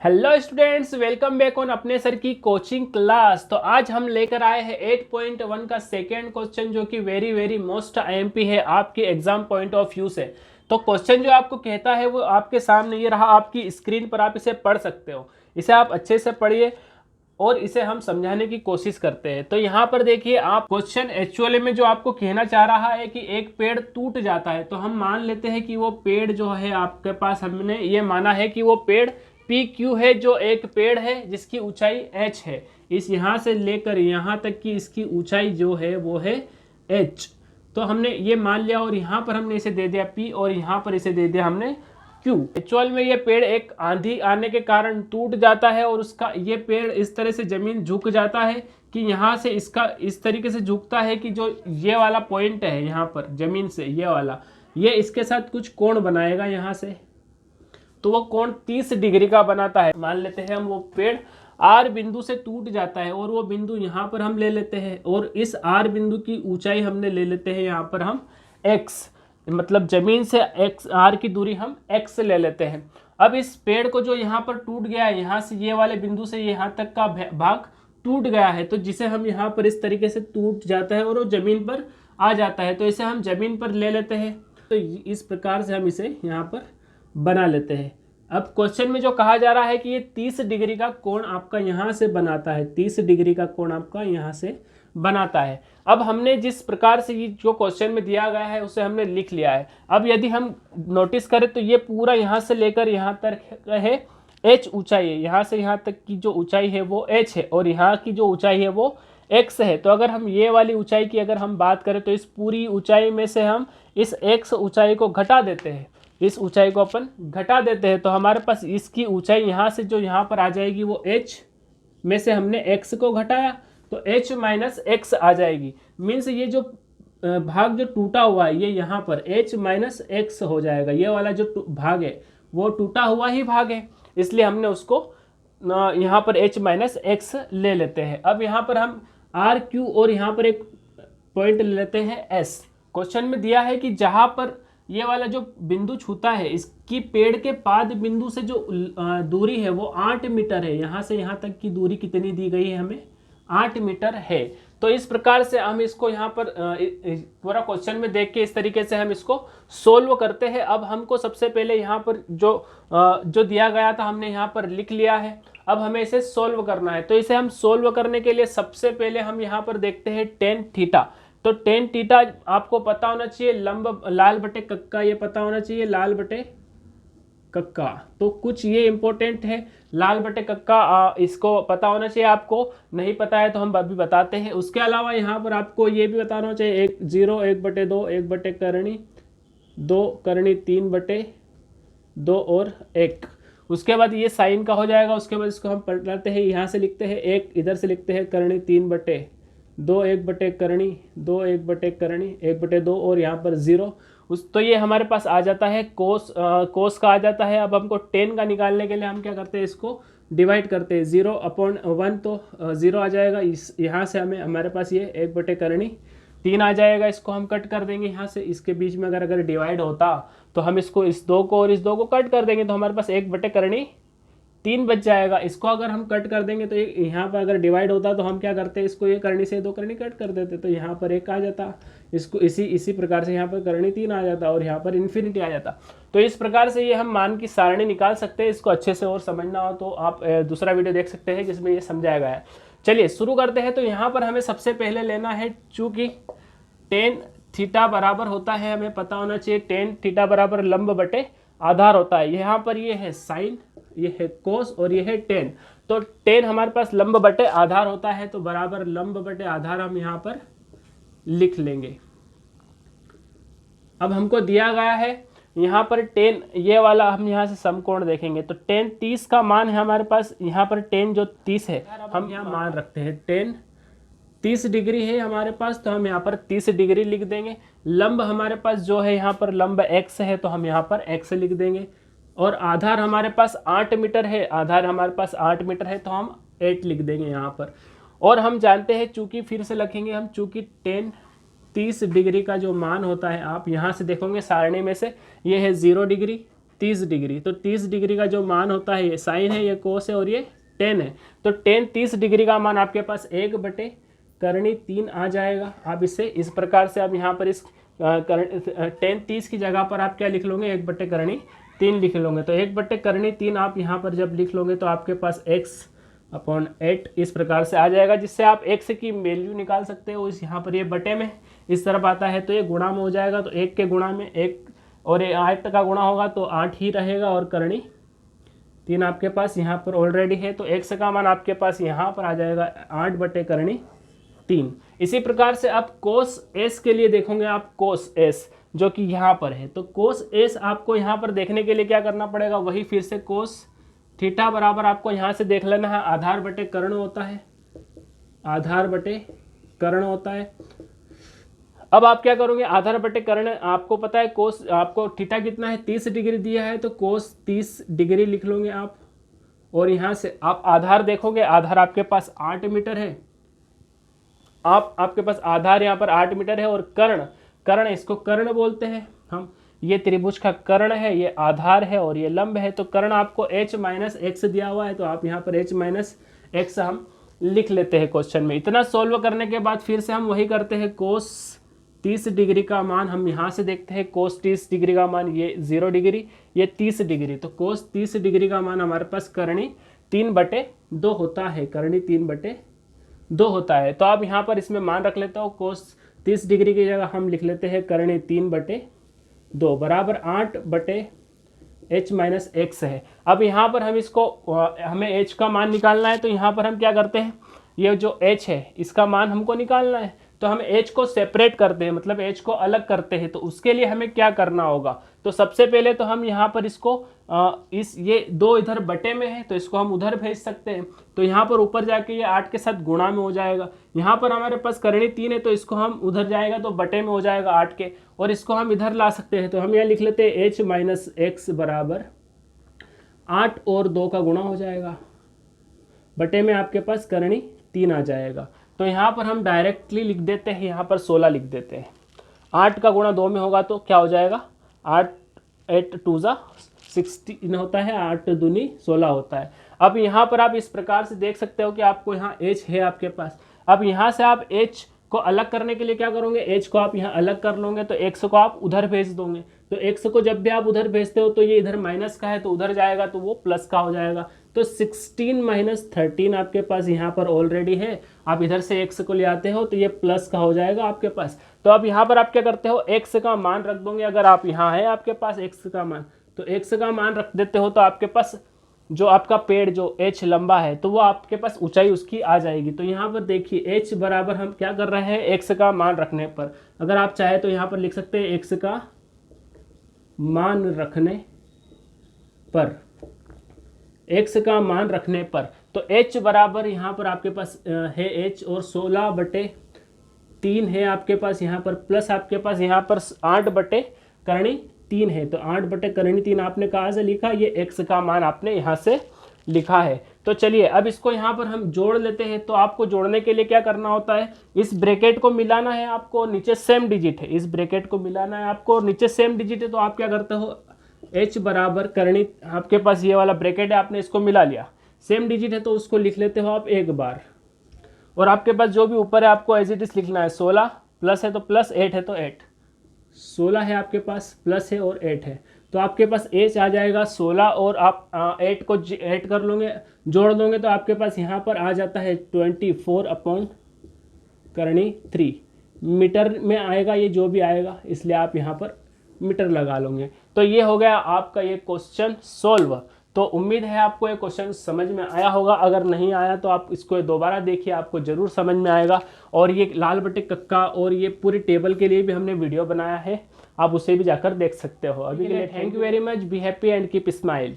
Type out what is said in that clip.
Hello students, welcome back on अपने sir की coaching class. तो आज हम लेकर आए हैं 8.1 का सेकेंड क्वेश्चन, जो कि वेरी वेरी मोस्ट आईएमपी है आपके एग्जाम पॉइंट ऑफ व्यू से। तो क्वेश्चन जो आपको कहता है वो आपके सामने ये रहा, आपकी स्क्रीन पर आप इसे पढ़ सकते हो। इसे आप अच्छे से पढ़िए और इसे हम समझाने की कोशिश करते हैं। तो यहाँ पर देखिए, आप क्वेश्चन एक्चुअली में जो आपको कहना चाह रहा है कि एक पेड़ टूट जाता है, तो हम मान लेते हैं कि वो पेड़ जो है आपके पास, हमने ये माना है कि वो पेड़ पी क्यू है, जो एक पेड़ है जिसकी ऊंचाई एच है। इस यहाँ से लेकर यहाँ तक की इसकी ऊंचाई जो है वो है एच। तो हमने ये मान लिया और यहाँ पर हमने इसे दे दिया पी और यहाँ पर इसे दे दिया हमने क्यू। एक्चुअल में ये पेड़ एक आंधी आने के कारण टूट जाता है और उसका ये पेड़ इस तरह से जमीन झुक जाता है कि यहाँ से इसका इस तरीके से झुकता है कि जो ये वाला पॉइंट है यहाँ पर जमीन से ये वाला, ये इसके साथ कुछ कोण बनाएगा यहाँ से। तो वो कोण 30 डिग्री का बनाता है। मान लेते हैं हम वो पेड़ आर बिंदु से टूट जाता है और वो बिंदु यहाँ पर हम ले लेते हैं और इस आर बिंदु की ऊंचाई हमने ले लेते हैं यहाँ पर हम एक्स, मतलब जमीन से एक्स आर की दूरी हम एक्स ले लेते हैं। अब इस पेड़ को जो यहाँ पर टूट गया है, यहाँ से ये वाले बिंदु से यहाँ तक का भाग टूट गया है, तो जिसे हम यहाँ पर इस तरीके से टूट जाता है और वो जमीन पर आ जाता है, तो इसे हम जमीन पर ले लेते हैं। तो इस प्रकार से हम इसे यहाँ पर बना लेते हैं। अब क्वेश्चन में जो कहा जा रहा है कि ये 30 डिग्री का कोण आपका यहाँ से बनाता है, 30 डिग्री का कोण आपका यहाँ से बनाता है। अब हमने जिस प्रकार से ये जो क्वेश्चन में दिया गया है उसे हमने लिख लिया है। अब यदि हम नोटिस करें तो ये पूरा यहाँ से लेकर यहाँ तक है एच ऊंचाई है, यहाँ से यहाँ तक की जो ऊंचाई है वो एच है और यहाँ की जो ऊंचाई है वो एक्स है। तो अगर हम ये वाली ऊंचाई की अगर हम बात करें तो इस पूरी ऊंचाई में से हम इस एक्स ऊंचाई को घटा देते हैं, इस ऊंचाई को अपन घटा देते हैं, तो हमारे पास इसकी ऊंचाई यहाँ से जो यहाँ पर आ जाएगी वो h में से हमने x को घटाया तो h माइनस एक्स आ जाएगी। मीन्स ये जो भाग जो टूटा हुआ है ये यहाँ पर h माइनस एक्स हो जाएगा। ये वाला जो भाग है वो टूटा हुआ ही भाग है, इसलिए हमने उसको यहाँ पर h माइनस एक्स ले लेते हैं। अब यहाँ पर हम आर क्यू और यहाँ पर एक पॉइंट ले लेते हैं s। क्वेश्चन में दिया है कि जहाँ पर ये वाला जो बिंदु छूता है, इसकी पेड़ के पाद बिंदु से जो दूरी है वो 8 मीटर है। यहाँ से यहाँ तक की दूरी कितनी दी गई है हमें? 8 मीटर है। तो इस प्रकार से हम इसको यहाँ पर पूरा क्वेश्चन में देख के इस तरीके से हम इसको सोल्व करते हैं। अब हमको सबसे पहले यहाँ पर जो दिया गया था हमने यहाँ पर लिख लिया है। अब हमें इसे सोल्व करना है। तो इसे हम सोल्व करने के लिए सबसे पहले हम यहाँ पर देखते हैं टेन थीटा। तो टेन थीटा आपको पता होना चाहिए, लंब लाल बटे कक्का ये पता होना चाहिए, लाल बटे कक्का। तो कुछ ये इंपॉर्टेंट है, लाल बटे कक्का इसको पता होना चाहिए। आपको नहीं पता है तो हम अभी बताते हैं। उसके अलावा यहाँ पर आपको ये भी बताना चाहिए 1 0 1 बटे 2 1 बटे करणी 2 करणी 3 बटे 2 और 1। उसके बाद ये साइन का हो जाएगा। उसके बाद इसको हम पलटाते हैं, यहाँ से लिखते हैं 1, इधर से लिखते हैं करणी 3 बटे 2 1 बटे करणी 2 1 बटे करणी 1 बटे 2 और यहाँ पर 0। तो ये हमारे पास आ जाता है कोस का आ जाता है। अब हमको टेन का निकालने के लिए हम क्या करते हैं, इसको डिवाइड करते हैं 0/1, तो 0 आ जाएगा। यहाँ से हमारे पास ये 1 बटे करणी 3 आ जाएगा। इसको हम कट कर देंगे यहाँ से, इसके बीच में अगर डिवाइड होता तो हम इसको इस 2 को और इस 2 को कट कर देंगे तो हमारे पास 1 बटे करणी 3 बच जाएगा। इसको अगर हम कट कर देंगे तो यहाँ पर अगर डिवाइड होता तो हम क्या करते हैं, इसको ये करणी से 2 करणी कट कर देते तो यहाँ पर 1 आ जाता। इसको इसी प्रकार से यहाँ पर करणी 3 आ जाता और यहाँ पर इन्फिनिटी आ जाता। तो इस प्रकार से ये हम मान की सारणी निकाल सकते हैं। इसको अच्छे से और समझना हो तो आप दूसरा वीडियो देख सकते हैं जिसमें ये समझाया गया है। चलिए शुरू करते हैं। तो यहाँ पर हमें सबसे पहले लेना है, चूँकि टेन थीटा बराबर होता है, हमें पता होना चाहिए टेन थीटा बराबर लंब बटे आधार होता है। यहाँ पर ये है साइन, ये है कोस और ये है टेन। तो टेन हमारे पास लंब बटे आधार होता है, तो बराबर लंब बटे आधार हम यहाँ पर लिख लेंगे। अब हमको दिया गया है यहाँ पर टेन, ये वाला हम यहाँ से समकोण देखेंगे तो टेन 30 का मान है हमारे पास। यहाँ पर टेन जो 30 है हम यहाँ मान रखते हैं, टेन 30 डिग्री है हमारे पास, तो हम यहाँ पर 30 डिग्री लिख देंगे। लंब हमारे पास जो है यहाँ पर लंब x है, तो हम यहाँ पर x लिख देंगे। और आधार हमारे पास 8 मीटर है, आधार हमारे पास 8 मीटर है तो हम 8 लिख देंगे यहाँ पर। और हम जानते हैं, चूंकि फिर से लिखेंगे हम, चूंकि टेन 30 डिग्री का जो मान होता है, आप यहाँ से देखोगे सारणी में से ये है 0 डिग्री, 30 डिग्री। तो 30 डिग्री का जो मान होता है, ये साइन है, ये कोस है और ये टेन है। तो टेन 30 डिग्री का मान आपके पास 1/3 आ जाएगा। आप इससे इस प्रकार से आप यहाँ पर इस टेन 30 की जगह पर आप क्या लिख लोगे, 1/3 लिख लोगे। तो 1/3 आप यहाँ पर जब लिख लोगे तो आपके पास x/8 इस प्रकार से आ जाएगा, जिससे आप x की वैल्यू निकाल सकते हो। इस यहाँ पर ये बटे में इस तरफ आता है तो ये गुणा में हो जाएगा। तो 1 के गुणा में 1 और ये 8 का गुणा होगा तो 8 ही रहेगा और करणी 3 आपके पास यहाँ पर ऑलरेडी है। तो x का मान आपके पास यहाँ पर आ जाएगा 8/3। इसी प्रकार से आप कोस s के लिए देखोगे, आप कोस s जो कि यहाँ पर है। तो कोस s आपको यहाँ पर देखने के लिए क्या करना पड़ेगा, वही फिर से कोस थीटा बराबर आपको यहाँ से देख लेना है, आधार बटे कर्ण होता है, आधार बटे कर्ण होता है। अब आप क्या करोगे, आधार बटे कर्ण आपको पता है कोस, आपको थीटा कितना है 30 डिग्री दिया है, तो कोस 30 डिग्री लिख लोगे आप। और यहाँ से आप आधार देखोगे, आधार आपके पास 8 मीटर है। आपके पास आधार यहाँ पर 8 मीटर है। और कर्ण इसको कर्ण बोलते हैं हम, ये त्रिभुज का कर्ण है, ये आधार है और ये लंब है। तो कर्ण आपको h-x दिया हुआ है, तो आप यहाँ पर h-x हम लिख लेते हैं क्वेश्चन में। इतना सॉल्व करने के बाद फिर से हम वही करते हैं, कोस 30 डिग्री का मान हम यहाँ से देखते हैं। कोस 30 डिग्री का मान ये 0 डिग्री, ये 30 डिग्री। तो कोस 30 डिग्री का मान हमारे पास करणी 3/2 होता है, करणी 3/2 होता है। तो आप यहाँ पर इसमें मान रख लेते हो, कोस 30 डिग्री की जगह हम लिख लेते हैं करणी 3/2 बराबर 8/h-x है। अब यहाँ पर हम इसको, हमें h का मान निकालना है। तो यहाँ पर हम क्या करते हैं, ये जो h है इसका मान हमको निकालना है। तो हम h को सेपरेट करते हैं, मतलब h को अलग करते हैं। तो उसके लिए हमें क्या करना होगा, तो सबसे पहले तो हम यहाँ पर इसको ये 2 इधर बटे में है तो इसको हम उधर भेज सकते हैं। तो यहाँ पर ऊपर जाके ये 8 के साथ गुणा में हो जाएगा। यहाँ पर हमारे पास करणी 3 है तो इसको हम उधर जाएगा तो बटे में हो जाएगा 8 के, और इसको हम इधर ला सकते हैं। तो हम यहाँ लिख लेते हैं h-x बराबर 8 और 2 का गुणा हो जाएगा, बटे में आपके पास करणी 3 आ जाएगा। तो यहाँ पर हम डायरेक्टली लिख देते हैं, यहाँ पर 16 लिख देते हैं। 8 का गुणा 2 में होगा तो क्या हो जाएगा, 8 2 16 होता है, 8 दूनी 16 होता है। अब यहाँ पर आप इस प्रकार से देख सकते हो कि आपको यहाँ h है आपके पास। अब यहाँ से आप h को अलग करने के लिए क्या करोगे, h को आप यहाँ अलग कर लोगे तो x को आप उधर भेज दोगे। तो x को जब भी आप उधर भेजते हो तो ये इधर माइनस का है तो उधर जाएगा तो वो प्लस का हो जाएगा। तो 16 - 13 आपके पास यहाँ पर ऑलरेडी है। आप इधर से x को ले आते हो तो ये प्लस का हो जाएगा आपके पास। तो अब यहाँ पर आप क्या करते हो, x का मान रख दोगे। अगर आप यहाँ है आपके पास x का मान, तो x का मान रख देते हो तो आपके पास जो आपका पेड़ जो h लंबा है तो वो आपके पास ऊंचाई उसकी आ जाएगी। तो यहाँ पर देखिए h बराबर हम क्या कर रहे हैं, x का मान रखने पर। अगर आप चाहे तो यहाँ पर लिख सकते हैं x का मान रखने पर, x का मान रखने पर। तो h बराबर यहाँ पर आपके पास है h और 16/3 है आपके पास यहाँ पर, प्लस आपके पास यहाँ पर 8/3 है। तो 8/3 आपने कहाँ से लिखा, ये x का मान आपने यहाँ से लिखा है। तो चलिए अब इसको यहाँ पर हम जोड़ लेते हैं। तो आपको जोड़ने के लिए क्या करना होता है, इस ब्रैकेट को मिलाना है आपको, नीचे सेम डिजिट है, इस ब्रैकेट को मिलाना है आपको, नीचे सेम डिजिट है। तो आप क्या करते हो, h बराबर करणी, आपके पास ये वाला ब्रैकेट है, आपने इसको मिला लिया, सेम डिजिट है तो उसको लिख लेते हो आप एक बार। और आपके पास जो भी ऊपर है आपको एज इट इज लिखना है। 16 प्लस है तो प्लस, 8 है तो 8, 16 है आपके पास, प्लस है और 8 है। तो आपके पास h आ जाएगा 16 और आप 8 को ऐड कर लोगे, जोड़ लोगे तो आपके पास यहाँ पर आ जाता है 24/3 मीटर में आएगा, ये जो भी आएगा, इसलिए आप यहाँ पर मीटर लगा लोगे। तो ये हो गया आपका ये क्वेश्चन सॉल्व। तो उम्मीद है आपको ये क्वेश्चन समझ में आया होगा। अगर नहीं आया तो आप इसको दोबारा देखिए, आपको ज़रूर समझ में आएगा। और ये लाल बटे कक्का और ये पूरी टेबल के लिए भी हमने वीडियो बनाया है, आप उसे भी जाकर देख सकते हो। अभी के लिए thank you very much, be happy and keep smile.